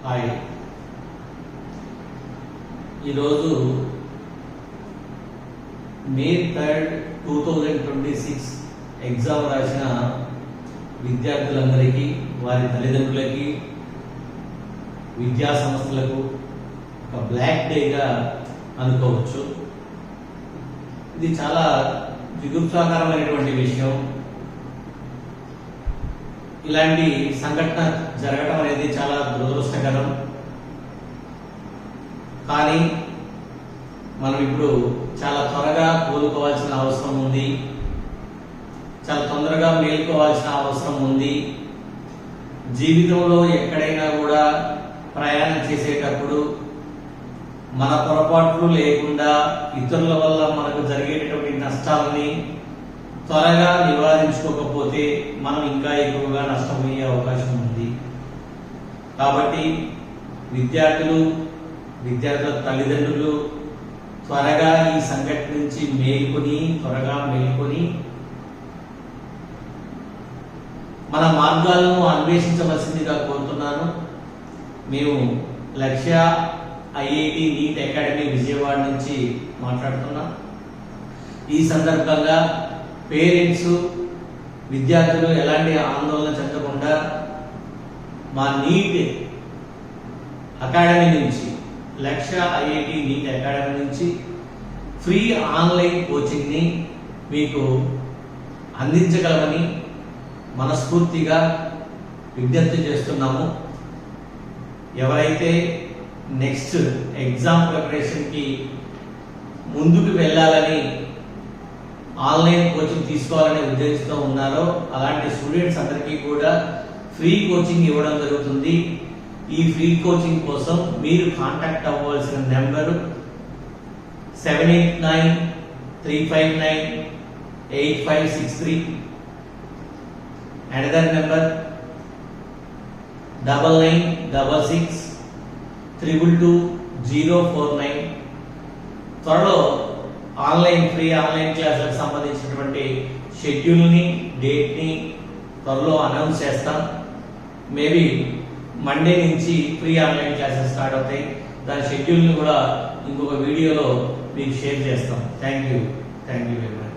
Hi, ఈరోజు మే 3, 2026 exam రాసిన విద్యార్థులందరికీ, వారి తల్లిదండ్రులకి, విద్యా సంస్థలకు ఒక బ్లాక్ డేగా అనుకోవచ్చు. ఇది చాలా జిగుప్సాకరమైనటువంటి విషయం. ఇలాంటి సంఘటన జరగడం అనేది చాలా దురదృష్టకరం. కానీ మనం ఇప్పుడు చాలా త్వరగా కోలుకోవాల్సిన అవసరం ఉంది, చాలా తొందరగా మేల్కోవాల్సిన అవసరం ఉంది. జీవితంలో ఎక్కడైనా కూడా ప్రయాణం చేసేటప్పుడు మన పొరపాట్లు లేకుండా ఇతరుల వల్ల మనకు జరిగేటటువంటి నష్టాలని త్వరగా నివారించుకోకపోతే మనం ఇంకా ఎక్కువగా నష్టమయ్యే అవకాశం ఉంది. కాబట్టి విద్యార్థుల తల్లిదండ్రులు త్వరగా ఈ సంఘటన నుంచి త్వరగా మేల్కొని మన మార్గాలను అన్వేషించవలసిందిగా కోరుతున్నాను. మేము లక్ష్య ఐఐటి నీట్ అకాడమీ విజయవాడ నుంచి మాట్లాడుతున్నాం. ఈ సందర్భంగా పేరెంట్స్, విద్యార్థులు ఎలాంటి ఆందోళన చెందకుండా మా నీట్ అకాడమీ నుంచి, లక్ష్య ఐఐటి నీట్ అకాడమీ నుంచి ఫ్రీ ఆన్లైన్ కోచింగ్ని మీకు అందించగలమని మనస్ఫూర్తిగా విజ్ఞప్తి చేస్తున్నాము. ఎవరైతే నెక్స్ట్ ఎగ్జామ్ ప్రిపరేషన్కి ముందుకు వెళ్ళాలని, ఆన్లైన్ కోచింగ్ తీసుకోవాలనే ఉద్దేశంతో ఉన్నారో అలాంటి స్టూడెంట్స్ అందరికీ కూడా ఫ్రీ కోచింగ్ ఇవ్వడం జరుగుతుంది. ఈ ఫ్రీ కోచింగ్ కోసం మీరు కాంటాక్ట్ అవ్వవలసిన నెంబరు 7893598563. Another number 9966222049. త్వరలో ఫ్రీ ఆన్లైన్ క్లాసులకు సంబంధించినటువంటి షెడ్యూల్ని, డేట్ని త్వరలో అనౌన్స్ చేస్తాం. మేబీ మండే నుంచి ఫ్రీ ఆన్లైన్ క్లాసెస్ స్టార్ట్ అవుతాయి. దాని షెడ్యూల్ని కూడా ఇంకొక వీడియోలో మీకు షేర్ చేస్తాం. Thank you very much.